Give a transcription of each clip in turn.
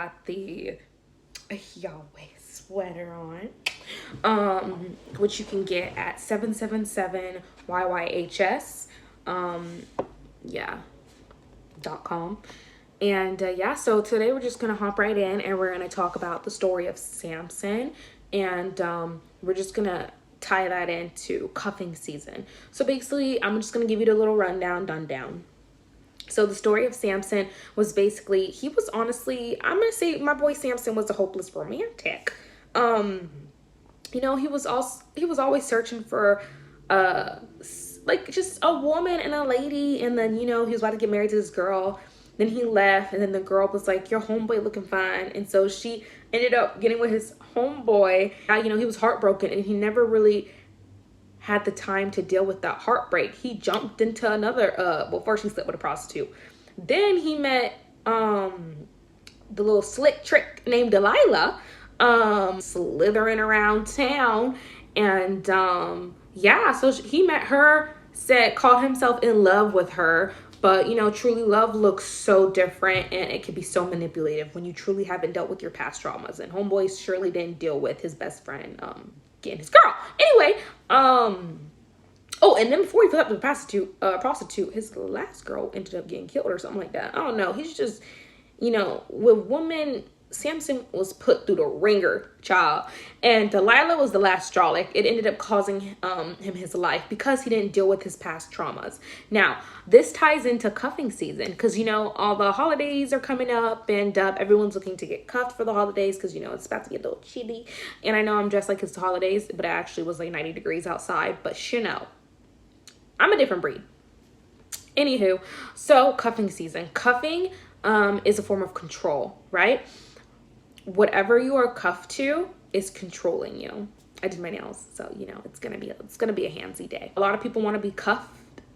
got the Yahweh sweater which you can get at 777 YYHS. Yeah, .com. And so today we're just gonna hop right in and we're gonna talk about the story of Samson, and we're just gonna tie that into cuffing season. So basically, I'm just gonna give you the little rundown. So the story of Samson was basically, he was honestly, I'm gonna say my boy Samson was a hopeless romantic. He was always searching for like just a woman and a lady, and then he was about to get married to this girl. Then he left, and then the girl was like, your homeboy looking fine. And so she ended up getting with his homeboy. He was heartbroken, and he never really had the time to deal with that heartbreak. He jumped into another, first he slept with a prostitute. Then he met the little slick trick named Delilah, slithering around town. And so he met her, called himself in love with her. But, truly love looks so different, and it can be so manipulative when you truly haven't dealt with your past traumas. And homeboy surely didn't deal with his best friend getting his girl. Anyway, and then before he flipped up to the prostitute, his last girl ended up getting killed or something like that. I don't know. He's just, with women, Samson was put through the ringer, child. And Delilah was the last straw. Like, it ended up causing him his life because he didn't deal with his past traumas. Now, this ties into cuffing season because, all the holidays are coming up, and everyone's looking to get cuffed for the holidays because, it's about to get a little chilly. And I know I'm dressed like it's the holidays, but it actually was like 90 degrees outside. But, I'm a different breed. Anywho, so cuffing season. Cuffing is a form of control, right? Whatever you are cuffed to is controlling you. I did my nails, so it's gonna be a handsy day. A lot of people want to be cuffed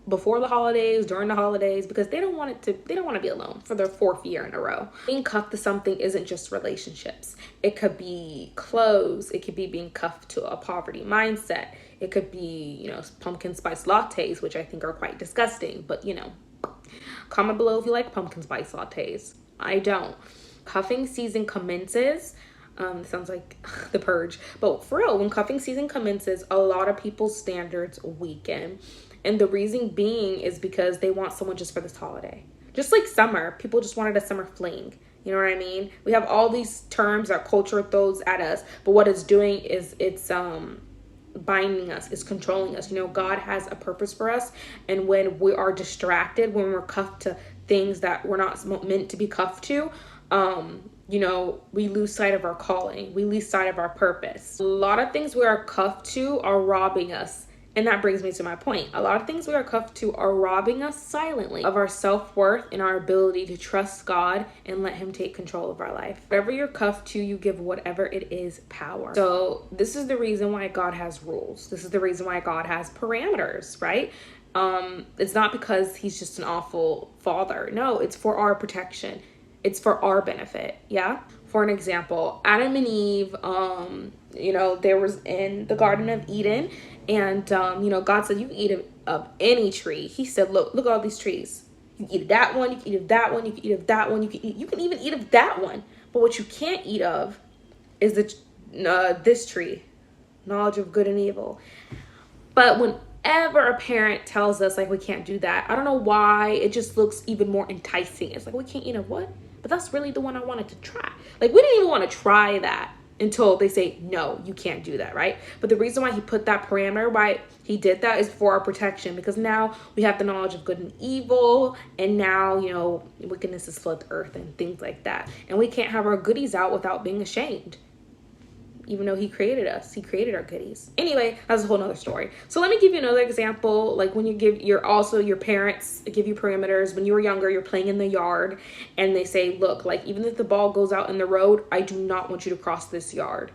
before the holidays, during the holidays, because they don't want to be alone for their 4th year in a row. Being cuffed to something isn't just relationships. It could be clothes. It could be being cuffed to a poverty mindset. It could be, pumpkin spice lattes, which I think are quite disgusting, but comment below if you like pumpkin spice lattes. I don't. Cuffing season commences. Sounds like The Purge. But for real, when cuffing season commences, a lot of people's standards weaken. And the reason being is because they want someone just for this holiday. Just like summer. People just wanted a summer fling. You know what I mean? We have all these terms our culture throws at us. But what it's doing is it's binding us, it's controlling us. God has a purpose for us. And when we are distracted, when we're cuffed to things that we're not meant to be cuffed to, we lose sight of our calling. We lose sight of our purpose. A lot of things we are cuffed to are robbing us. And that brings me to my point. A lot of things we are cuffed to are robbing us silently of our self-worth and our ability to trust God and let him take control of our life. Whatever you're cuffed to, you give whatever it is power. So this is the reason why God has rules. This is the reason why God has parameters, right? It's not because he's just an awful father. No, it's for our protection. It's for our benefit. Yeah. For an example, Adam and Eve, they was in the Garden of Eden, and, God said, you can eat of any tree. He said, look at all these trees. You can eat of that one. You can eat of that one. You can eat of that one. You can even eat of that one. But what you can't eat of is this tree, knowledge of good and evil. But whenever a parent tells us like we can't do that, I don't know why, it just looks even more enticing. It's like, we can't eat of what? But that's really the one I wanted to try. Like, we didn't even want to try that until they say, no, you can't do that, right? But the reason why he put that parameter, why he did that, is for our protection, because now we have the knowledge of good and evil, and now, wickedness has flooded the earth and things like that. And we can't have our goodies out without being ashamed. Even though he created us, he created our goodies. Anyway, that's a whole nother story. So let me give you another example. Like when your parents give you parameters. When you were younger, you're playing in the yard and they say, look, like even if the ball goes out in the road, I do not want you to cross this yard.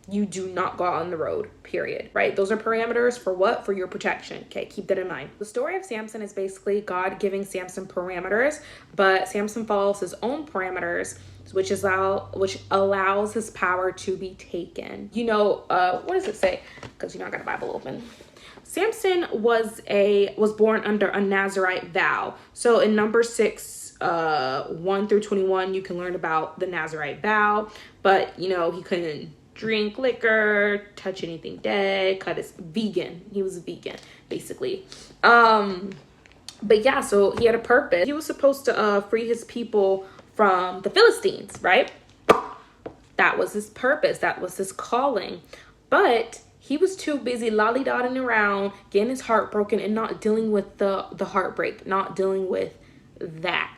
You do not go out on the road, period, right? Those are parameters for what? For your protection. Okay, keep that in mind. The story of Samson is basically God giving Samson parameters, but Samson follows his own parameters, which allows his power to be taken. What does it say? Because I got a Bible open. Samson was born under a Nazirite vow. So in Number 6, 1 through 21, you can learn about the Nazirite vow. But you know, he couldn't drink liquor, touch anything dead, cut his vegan. He was a vegan, basically. But yeah, so he had a purpose. He was supposed to free his people from the Philistines, right? That was his purpose. That was his calling. But he was too busy lolly-dotting around, getting his heart broken, and not dealing with the heartbreak, not dealing with that.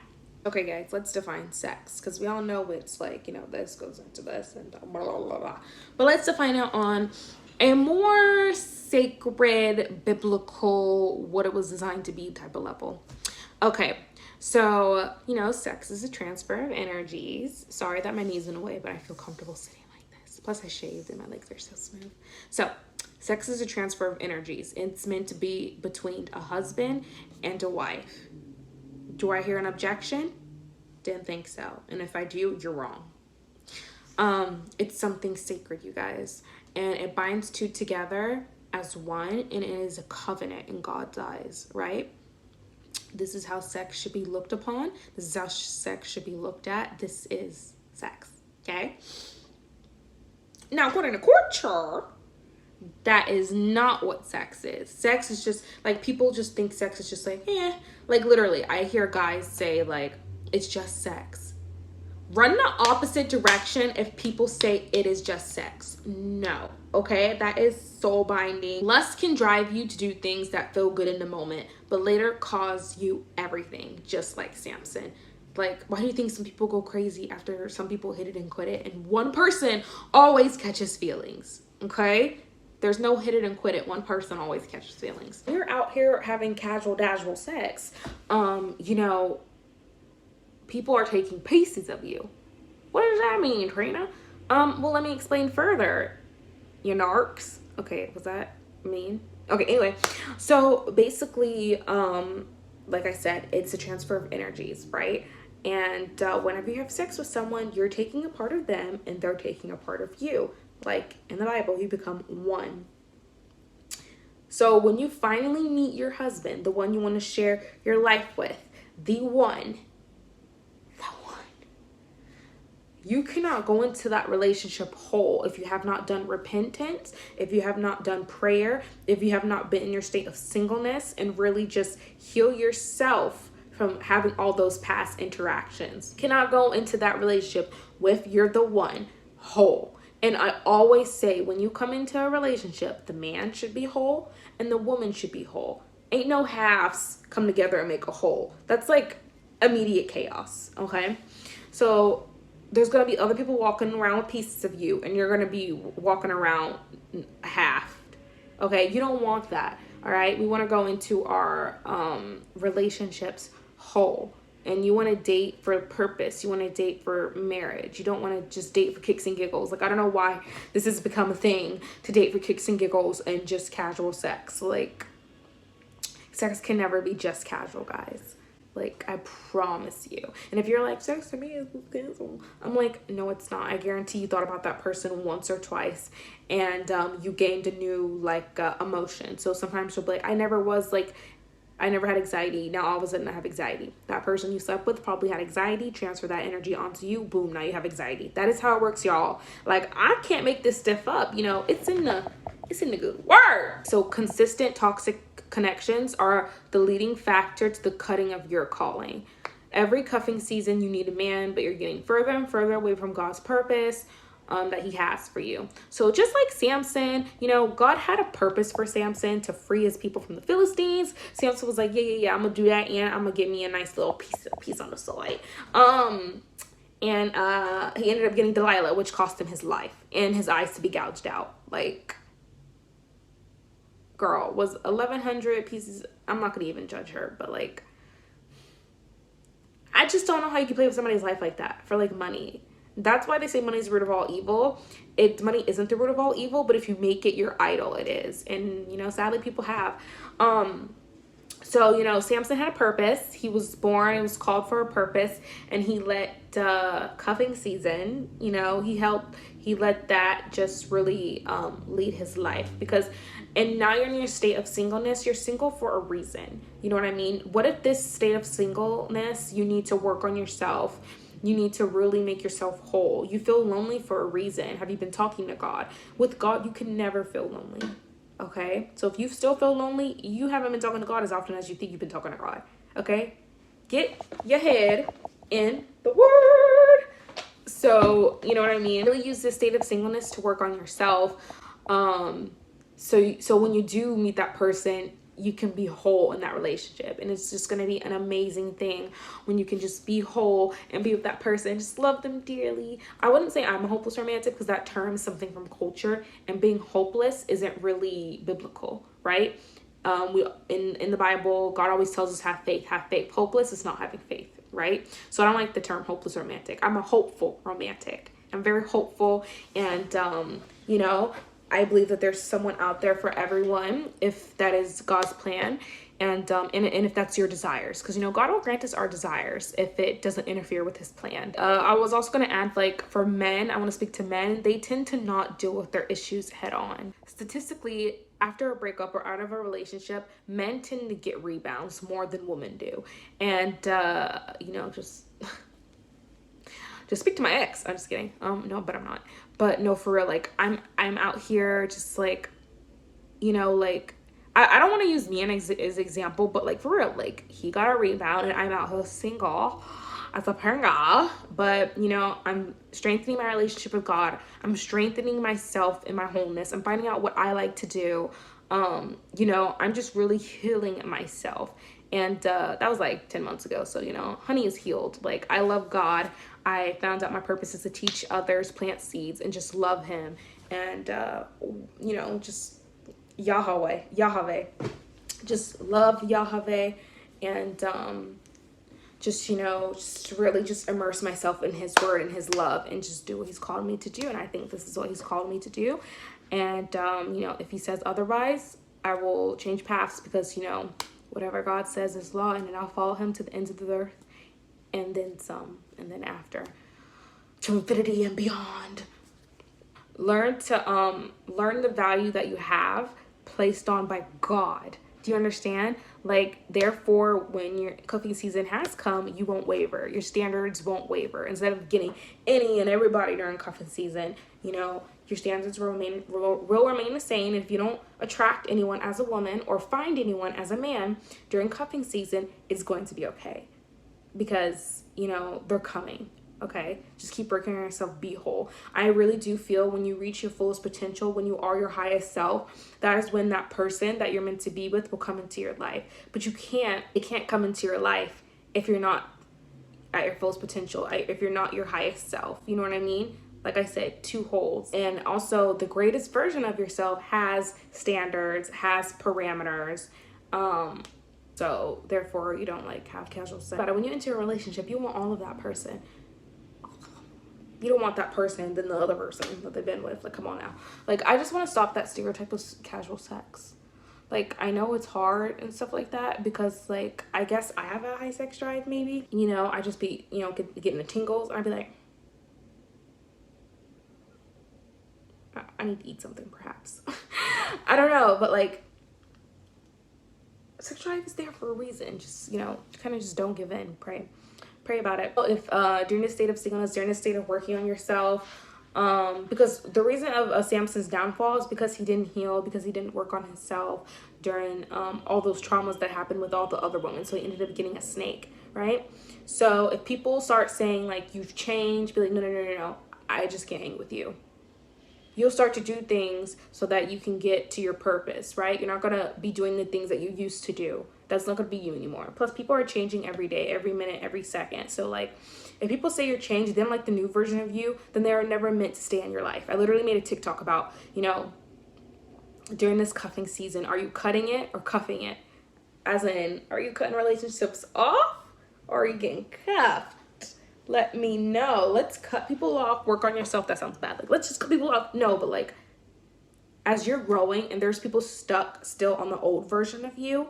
Okay, guys, let's define sex, because we all know it's like, you know, this goes into this and blah, blah, blah, blah. But let's define it on a more sacred, biblical, what it was designed to be type of level. Okay, so, you know, sex is a transfer of energies. Sorry that my knee's in the way, but I feel comfortable sitting like this. Plus, I shaved and my legs are so smooth. So, sex is a transfer of energies. It's meant to be between a husband and a wife. Do I hear an objection? Didn't think so. And if I do, you're wrong. It's something sacred, you guys. And it binds two together as one, and it is a covenant in God's eyes, right? This is how sex should be looked upon. This is how sex should be looked at. This is sex, okay? Now, according to culture, that is not what sex is. Sex is just, like, people just think sex is just like, eh. Like, literally, I hear guys say, like, it's just sex. Run the opposite direction if people say it is just sex. No, okay? That is soul binding. Lust can drive you to do things that feel good in the moment, but later cause you everything, just like Samson. Like, why do you think some people go crazy after some people hit it and quit it? And one person always catches feelings, okay? There's no hit it and quit it. One person always catches feelings. You're out here having casual sex. You know, people are taking pieces of you. What does that mean, Trina? Well, let me explain further. You narcs. Okay, was that mean? Okay, anyway. So basically, like I said, it's a transfer of energies, right? And whenever you have sex with someone, you're taking a part of them and they're taking a part of you. Like in the Bible, you become one. So when you finally meet your husband, the one you want to share your life with, the one, you cannot go into that relationship whole if you have not done repentance, if you have not done prayer, if you have not been in your state of singleness and really just heal yourself from having all those past interactions. You cannot go into that relationship with you're the one whole. And I always say, when you come into a relationship, the man should be whole and the woman should be whole. Ain't no halves come together and make a whole. That's like immediate chaos, okay? So there's going to be other people walking around with pieces of you, and you're going to be walking around half, okay? You don't want that, all right? We want to go into our relationships whole. And you want to date for purpose. You want to date for marriage. You don't want to just date for kicks and giggles. Like, I don't know why this has become a thing to date for kicks and giggles and just casual sex. Like, sex can never be just casual, guys. Like, I promise you. And if you're like, sex to me is casual, I'm like, no, it's not. I guarantee you thought about that person once or twice, and you gained a new, like, emotion. So sometimes you'll be like, I never had anxiety. Now all of a sudden I have anxiety. That person you slept with probably had anxiety. Transfer that energy onto you. Boom, now you have anxiety. That is how it works, y'all. Like, I can't make this stuff up. You know, it's in the good word. So consistent toxic connections are the leading factor to the cutting of your calling. Every cuffing season you need a man, but you're getting further and further away from God's purpose that he has for you. So just like Samson, you know, God had a purpose for Samson to free his people from the Philistines. Samson was like, yeah, I'm gonna do that, and I'm gonna get me a nice little piece on the side. And he ended up getting Delilah, which cost him his life and his eyes to be gouged out. Like, girl, was 1,100 pieces, I'm not gonna even judge her, but like, I just don't know how you can play with somebody's life like that for like money. That's why they say money is the root of all evil. Money isn't the root of all evil, but if you make it your idol, it is. And, you know, sadly people have. So, Samson had a purpose. He was born, he was called for a purpose, and he let cuffing season, he let that just really lead his life. And now you're in your state of singleness. You're single for a reason. You know what I mean? What if this state of singleness, you need to work on yourself? You need to really make yourself whole. You feel lonely for a reason. Have you been talking to God? With God, you can never feel lonely. Okay? So if you still feel lonely, you haven't been talking to God as often as you think you've been talking to God. Okay? Get your head in the word. So, you know what I mean? Really use this state of singleness to work on yourself. So when you do meet that person, you can be whole in that relationship, and it's just going to be an amazing thing when you can just be whole and be with that person, just love them dearly. I wouldn't say I'm a hopeless romantic, because that term is something from culture, and being hopeless isn't really biblical, right? We in the Bible, God always tells us have faith. Hopeless is not having faith, right? So I don't like the term hopeless romantic. I'm a hopeful romantic. I'm very hopeful, and I believe that there's someone out there for everyone, if that is God's plan, and if that's your desires, because God will grant us our desires if it doesn't interfere with his plan. I was also going to add, like, for men, I want to speak to men. They tend to not deal with their issues head on. Statistically, after a breakup or out of a relationship, men tend to get rebounds more than women do. And just speak to my ex. I'm just kidding. No, but I'm not. But no, for real, like, I'm out here just like, like, I don't want to use me as example, but like, for real, like, he got a rebound and I'm out here single as a paranga. But I'm strengthening my relationship with God. I'm strengthening myself in my wholeness. I'm finding out what I like to do. I'm just really healing myself. And that was like 10 months ago. So, honey is healed. Like, I love God. I found out my purpose is to teach others, plant seeds, and just love him. And, just Yahweh. Just love Yahweh. And just really just immerse myself in his word and his love, and just do what he's called me to do. And I think this is what he's called me to do. And, if he says otherwise, I will change paths, because, whatever God says is law, and then I'll follow him to the ends of the earth, and then some, and then after, to infinity and beyond. Learn the value that you have placed on by God. Do you understand? Like, therefore, when your cuffing season has come, you won't waver. Your standards won't waver. Instead of getting any and everybody during cuffing season, your standards will remain the same. If you don't attract anyone as a woman or find anyone as a man during cuffing season, it's going to be okay, because they're coming. Okay, just keep working on yourself. Be whole. I really do feel when you reach your fullest potential, when you are your highest self, that is when that person that you're meant to be with will come into your life. But it can't come into your life if you're not at your fullest potential, if you're not your highest self. You know what I mean? Like I said, 2 holes. And also, the greatest version of yourself has standards, has parameters. So therefore, you don't like have casual sex. But when you enter a relationship, you want all of that person. You don't want that person and then the other person that they've been with. Like, come on now. Like, I just want to stop that stereotype of casual sex. Like, I know it's hard and stuff like that, because, like, I guess I have a high sex drive, maybe. I just be, getting the tingles. And I'd be like, I need to eat something, perhaps. I don't know, but, like, sex drive is there for a reason. Just, kind of just don't give in. Pray about it. If during this state of singleness, during this state of working on yourself, because the reason of Samson's downfall is because he didn't heal, because he didn't work on himself during all those traumas that happened with all the other women. So he ended up getting a snake, right? So if people start saying, like, you've changed, be like, no, I just can't hang with you. You'll start to do things so that you can get to your purpose, right? You're not going to be doing the things that you used to do. That's not going to be you anymore. Plus, people are changing every day, every minute, every second. So, like, if people say you're changed, they don't like the new version of you, then they are never meant to stay in your life. I literally made a TikTok about, during this cuffing season, are you cutting it or cuffing it? As in, are you cutting relationships off or are you getting cuffed? Let me know. Let's cut people off. Work on yourself. That sounds bad. Like, let's just cut people off. No, but, like, as you're growing and there's people stuck still on the old version of you,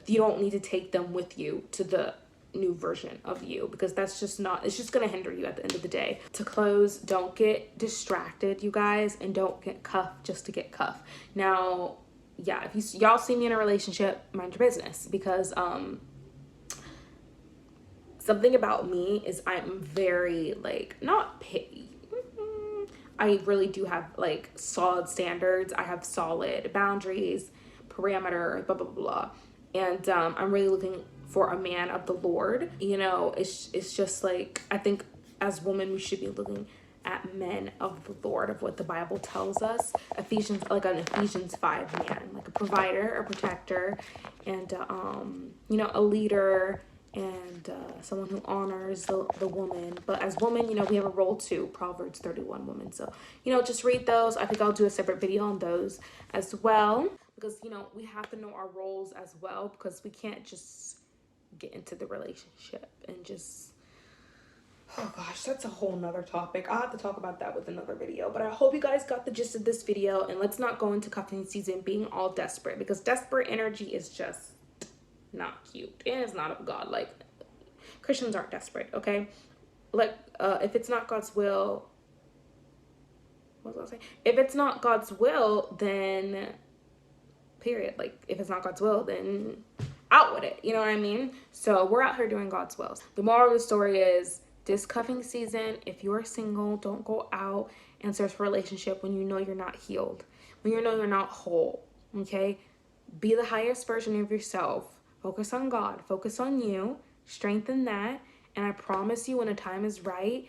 you don't need to take them with you to the new version of you, because that's just not, it's just going to hinder you at the end of the day. To close, don't get distracted, you guys, and don't get cuffed just to get cuffed. Now, yeah, if y'all see me in a relationship, mind your business, because something about me is I'm very, like, not picky. I really do have like solid standards. I have solid boundaries, parameter, blah blah blah. And I'm really looking for a man of the Lord. You know, it's just like, I think as women we should be looking at men of the Lord, of what the Bible tells us. Ephesians, like an Ephesians 5 man, like a provider, a protector, and you know, a leader, and someone who honors the woman. But as women, you know, we have a role too, Proverbs 31 woman. So, you know, just read those. I think I'll do a separate video on those as well, because, you know, we have to know our roles as well, because we can't just get into the relationship and just, oh gosh, that's a whole nother topic. I'll have to talk about that with another video. But I hope you guys got the gist of this video, and let's not go into cuffing season being all desperate, because desperate energy is just not cute, and it's not of God. Like, Christians aren't desperate, okay? Like, if it's not God's will, what was I saying? If it's not God's will, then period. Like, if it's not God's will, then out with it, you know what I mean? So we're out here doing God's will. The moral of the story is, this cuffing season, if you're single, don't go out and search for a relationship when you know you're not healed, when you know you're not whole, okay? Be the highest version of yourself. Focus on God. Focus on you. Strengthen that. And I promise you, when the time is right,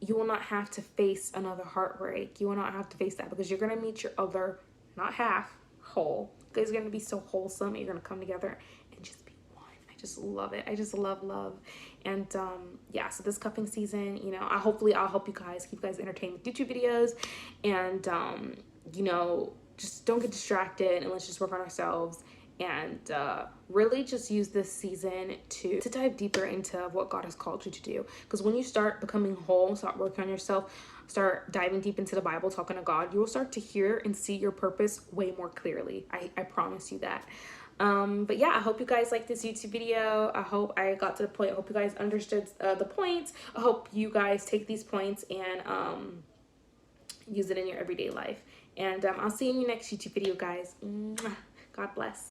you will not have to face another heartbreak. You will not have to face that, because you're going to meet your other, not half, whole. You guys are going to be so wholesome. You're going to come together and just be one. I just love it. I just love. And yeah, so this cuffing season, you know, I'll help you guys, keep you guys entertained with YouTube videos. And, you know, just don't get distracted, and let's just work on ourselves, and really just use this season to dive deeper into what God has called you to do. Because when you start becoming whole, start working on yourself, start diving deep into the Bible, talking to God, you will start to hear and see your purpose way more clearly. I promise you that. But yeah, I hope you guys like this YouTube video. I hope I got to the point. I hope you guys understood the points. I hope you guys take these points and use it in your everyday life. And I'll see you in your next YouTube video, guys. God bless.